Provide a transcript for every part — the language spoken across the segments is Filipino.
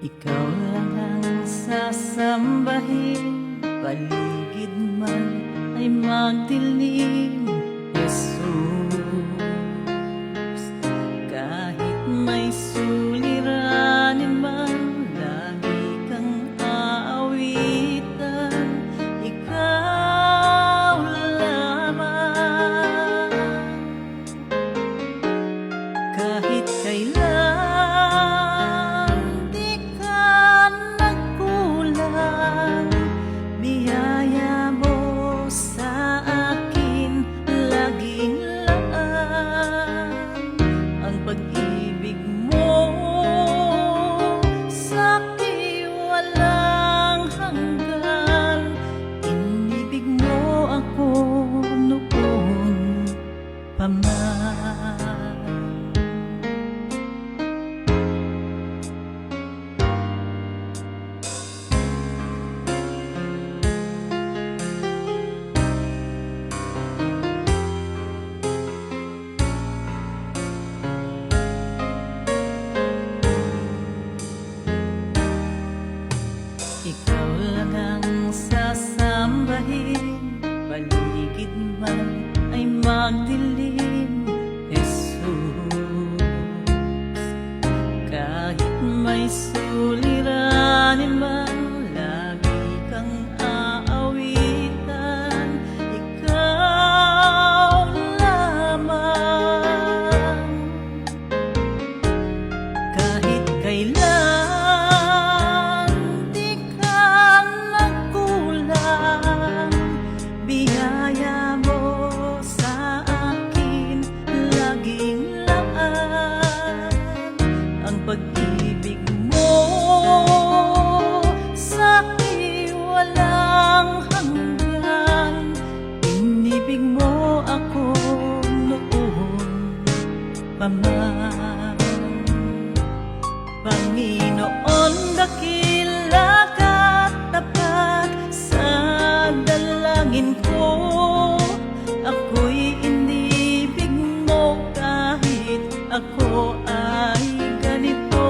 Ikaw lang ang sasambahin, paligid man ay magdilim. Jesus, kahit may suliranin man, lagi kang aawitan. Ikaw lamang, kahit kailan pag-ibig mo sa'kin walang hanggan. Inibig mo ako noon pa man. Ikaw lang ang sasambahin, paligid man ay magdilim. Jesus, kahit may suliranin man, lagi kang aawitan. Ikaw lamang, kahit kailan biyaya mo sa akin laging laan. Ang pag-ibig mo sa'kin walang hanggan. Inibig mo ako noon pa man. Panginoon, dakila ka tapat sa dalangin ko. Ako'y inibig mo kahit ako ay ganito.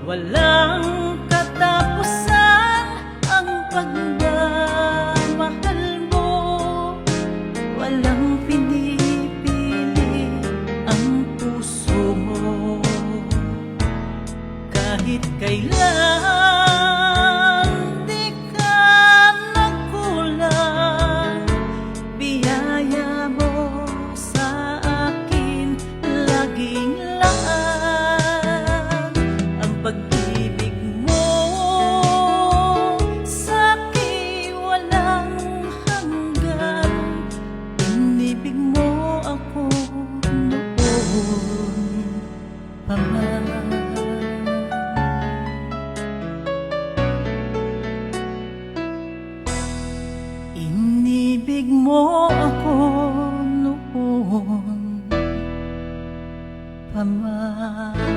Walang katapusan ang pagmamahal mo, walang pinipili ang puso mo. Kahit kailan di ka nagkulang, biyaya mo sa akin laging laan. Ang pag-ibig mo sa'kin walang hanggan. Inibig mo ako noon pa man. Inibig mo ako noon pa man.